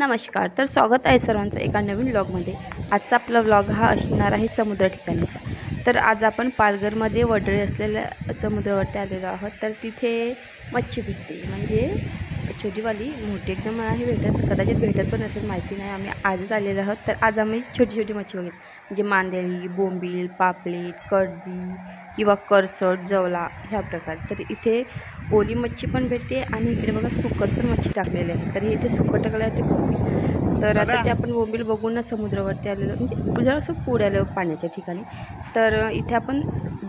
नमस्कार. तर स्वागत आहे सर्वांचं एका नवीन व्लॉगमध्ये. आजचा आपला व्लॉग हा असणार आहे समुद्र ठिकाणीचा. तर आज आपण पालघरमध्ये वडरे असलेल्या समुद्रावरती आलेलो आहोत. तर तिथे मच्छी भेटते, म्हणजे छोटीवाली, मोठी एकदम नाही भेटत, कदाचित भेटत पण असेल, माहिती नाही. आम्ही आजच आलेलो आहोत. तर आज आम्ही छोटी छोटी मच्छी बघितली, म्हणजे मांदेली, बोंबील, पापलेट, कर्दी किंवा करसट, जवला ह्या प्रकार. तर इथे ओली मच्छी पण भेटते आणि इकडे बघा सुकट पण मच्छी टाकलेली आहे. तर इथे सुकट टाकले आहे ते. तर आता ते आपण बोंबील बघून समुद्रावरती आलेलो, म्हणजे जरा असं पुढे आलं पाण्याच्या ठिकाणी. तर इथे आपण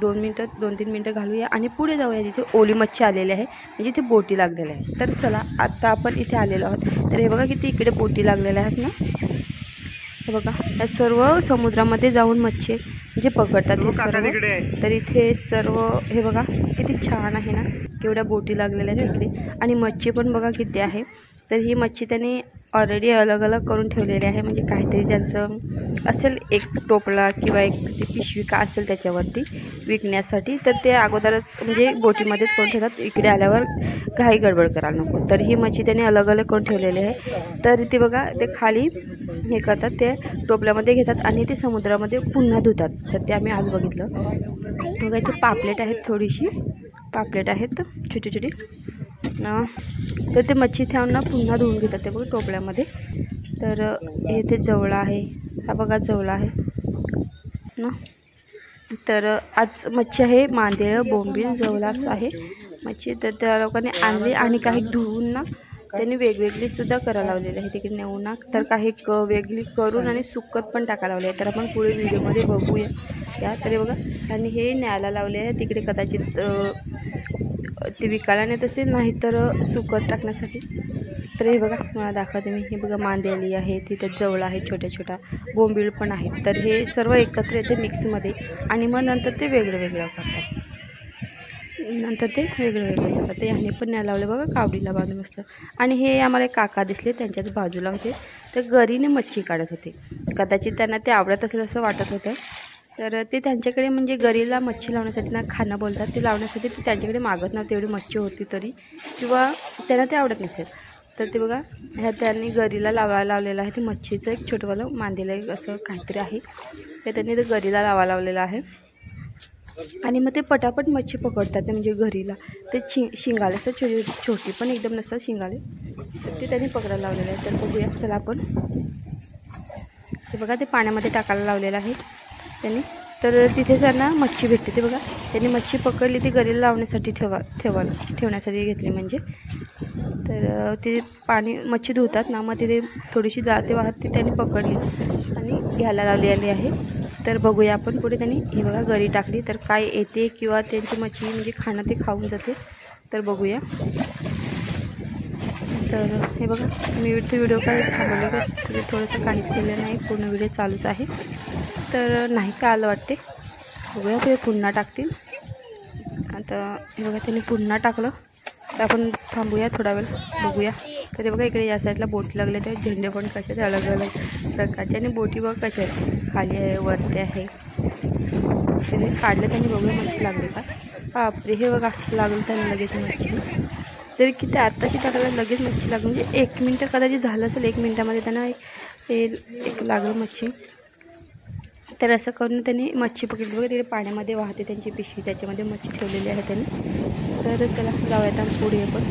2-3 मिनटं घालूया आणि पुढे जाऊया, जिथे ओली मच्छी आलेली आहे, म्हणजे इथे बोटी लागलेल्या आहे. तर चला, आता आपण इथे आलेलो आहोत. तर हे बघा किती इकडे बोटी लागलेल्या आहेत ना. हे बघा, या सर्व समुद्रामध्ये जाऊन मच्छी म्हणजे पकडतात हे सर्व. तर इथे सर्व हे बघा किती छान आहे ना, केवढ्या बोटी लागलेल्या आहेत इकडे. आणि मच्छी पण बघा किती आहे. तर ही मच्छी त्यांनी ऑलरेडी अलग अलग करून ठेवलेली आहे, म्हणजे काहीतरी त्यांचं असेल, एक टोपला किंवा एक ती पिशवी का असेल त्याच्यावरती विकण्यासाठी. तर ते अगोदरच म्हणजे बोटीमध्येच करून ठेवतात, इकडे आल्यावर घाई गडबड करायला नको. तर ही मच्छी त्यांनी अलग अलग करून ठेवलेली आहे. तर ते बघा, ते खाली हे करतात, ते टोपल्यामध्ये घेतात आणि ते समुद्रामध्ये पुन्हा धुतात. तर ते आम्ही आज बघितलं. बघा इथे पापलेट आहेत, थोडीशी पापलेट आहेत छोटी छोटी ना. तर ते मच्छी ठेवून ना पुन्हा धुवून घेतात ते बघा टोपल्यामध्ये. तर इथे जवळा आहे, हा बघा जवळा आहे ना. तर आज मच्छी आहे मांदेळ, बोंबील, जवला असं आहे मच्छी. तर त्या लोकांनी आणली आणि काही धुवून ना त्यांनी वेगवेगळी सुद्धा करायला लावलेली आहे तिकडे नेऊन ना. तर काही वेगळी करून आणि सुकत पण टाकायला लावले आहे. तर आपण पुढे व्हिडिओमध्ये बघूया या. तर बघा, आणि हे न्यायला लावले आहे तिकडे, कदाचित ते विकायला नेत असेल, नाही तर सुकत टाकण्यासाठी. तर हे बघा, मला दाखवते मी. हे बघा मांदेली आहे, तिथे जवळ आहे छोट्या छोट्या, बोंबीळ पण आहेत. तर हे सर्व एकत्र येते मिक्समध्ये आणि मग नंतर ते वेगळं वेगळं करतात. नंतर ते वेगळं करतात. ते ह्याने पण न्यायला लावले बघा, कावडीला बांधून मस्त. आणि हे आम्हाला काका दिसले, त्यांच्याच बाजूला होते. तर गरीने मच्छी काढत होते, कदाचित त्यांना ते आवडत असेल असं वाटत होतं. तर ते त्यांच्याकडे म्हणजे गरीला मच्छी लावण्यासाठी ना, खाना बोलतात ते, लावण्यासाठी ते त्यांच्याकडे मागत नव्हते, एवढी मच्छी होती तरी, किंवा त्यांना ते आवडत नसेल. तर ते बघा, ह्या त्यांनी गरीला लावायला लावलेलं आहे. ते मच्छीचं एक छोटंवालं मांदेलं एक असं काहीतरी आहे, ते त्यांनी ते गरीला लावायला लावलेलं आहे. आणि मग ते पटापट मच्छी पकडतात ते, म्हणजे घरीला ते शिंगाले असतात, छोटी पण एकदम नसतात शिंगाले. तर ते त्यांनी पकडायला लावलेलं आहे. तर बघूया चला आपण. ते बघा, ते पाण्यामध्ये टाकायला लावलेलं आहे त्यांनी. तर तिथे त्यांना मच्छी भेटते. ते बघा, त्यांनी मच्छी पकडली, ती गरीला लावण्यासाठी ठेवण्यासाठी घेतली म्हणजे. तर ते पाणी मच्छी धुतात ना, मग तिथे थोडीशी जाते वाहत, ती त्यांनी पकडली आणि घ्यायला लावलेली आहे. तर बघूया आपण पुढे. त्यांनी हे बघा गरी टाकली, तर काय येते किंवा त्यांची मच्छी म्हणजे खाणं ते खाऊन जाते. तर बघूया. तर हे बघा, मी व्हिडिओ काय थांबवले का, म्हणजे थोडंसं काहीच केलं नाही, पूर्ण व्हिडिओ चालूच आहे. तर नाही का आलं वाटते, बघूया ते पुन्हा टाकतील. आता हे बघा, त्यांनी पुन्हा टाकलं. तर आपण थांबूया थोडा वेळ, बघूया. तर बघा, इकडे या साईडला बोटी लागले, ते झेंडे पण कसे अलग अलग प्रकारचे, आणि बोटी बघ कशा आहेत, खाली आहे, वरती आहे. ते काढले त्यांनी, बघूया मच्छी लागली का. बापरे, हे बघा लागलं त्यांनी लगेच मच्छी. तरी किती आत्ताची टाकायला लगेच मच्छी लागली, म्हणजे 1 मिनटं कदाचित झालं असेल, 1 मिनटामध्ये त्यांना एक लागलं मच्छी. तर असं करून त्यांनी मच्छी पकडली बघा. तिथे पाण्यामध्ये वाहते त्यांची पिशवी, त्याच्यामध्ये मच्छी ठेवलेली आहे त्यांनी. तर त्याला जाऊयात पुढे पण.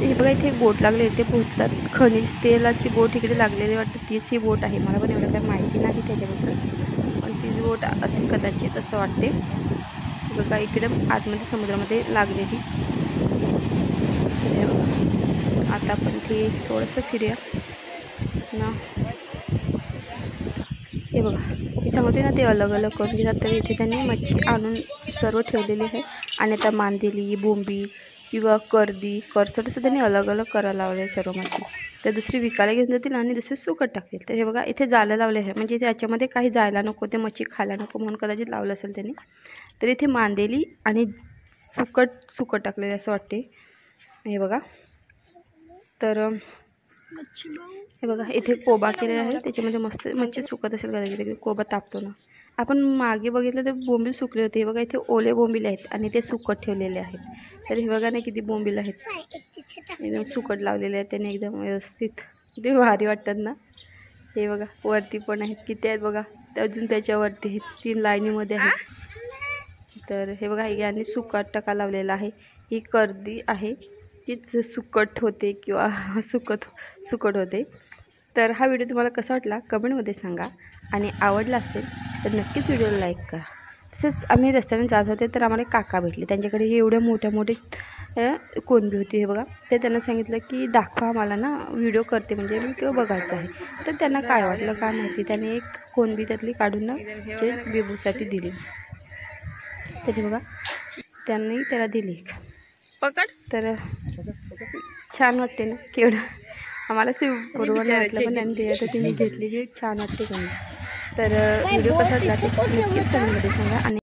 हे बघा, इथे एक बोट लागले, इथे पोहोचतात. खनिज तेलाची बोट इकडे लागलेली वाटतं, तीच ही बोट आहे. मला पण एवढं काही माहिती नाही त्याच्याबद्दल, पण तीच बोट असेल कदाचित असं वाटते. बघा, इकडे आतमध्ये समुद्रामध्ये लागलेली. आता आपण ते थोडंसं फिरूया ना. हे बघा, हे सांगते ना, ते अलग अलग करून घेतात. तर इथे त्यांनी मच्छी आणून सर्व ठेवलेली आहे. आणि आता मांदेली, बोंबी किंवा कर्दी, करचट असं त्यांनी अलग अलग करायला लावले आहे सर्व मच्छी. तर दुसरी विकायला घेऊन जातील आणि दुसरी सुकट टाकतील. तर हे बघा, इथे जायला लावले आहे, म्हणजे त्याच्यामध्ये काही जायला नको, ते मच्छी खायला नको म्हणून कदाचित लावलं असेल त्यांनी. तर इथे मांदेली आणि सुकट टाकलेले असं वाटते. हे बघा, तर हे बघा, इथे कोबा केलेला आहे, त्याच्यामध्ये मस्त मच्छी सुकत असेल कदाचित, कोबा तापतो ना. आपण मागे बघितलं तर बोंबील सुकले होते. हे बघा, इथे ओले बोंबील आहेत आणि ते सुकट ठेवलेले आहेत. तर हे बघा ना, किती बोंबील आहेत, एकदम सुकट लावलेले आहेत त्यांनी एकदम व्यवस्थित. किती भारी वाटतात ना. हे बघा वरती पण आहेत, किती आहेत बघा, अजून त्याच्यावरती आहेत, 3 लाईनीमध्ये आहेत. तर हे बघा यांनी सुकट टका लावलेला आहे. ही कर्दी आहे, हीच सुकट होते किंवा सुकट होते. तर हा व्हिडिओ तुम्हाला कसा वाटला कमेंटमध्ये सांगा, आणि आवडला असेल तर नक्कीच व्हिडिओला लाईक करा. तसेच आम्ही रस्त्याने जात होते तर आम्हाला काका भेटले, त्यांच्याकडे हे एवढे मोठे कोणबी होती. हे बघा, ते त्यांना सांगितलं की दाखवा आम्हाला ना, व्हिडिओ करते म्हणजे मी किंवा बघायचं आहे. तर त्यांना काय वाटलं काय माहिती, त्याने एक कोणबी त्यातली काढून ना जे बेबूसाठी दिली. त्याने बघा त्यांनी त्याला दिली पकड. तर छान वाटते ना केवढं, आम्हाला ते बरोबर वाटलं पण त्यांनी दिलं तर तिने घेतली की छान वाटते. तर व्हिडिओ कसा वाटला ते नक्कीच कमेंटमध्ये सांगा. आणि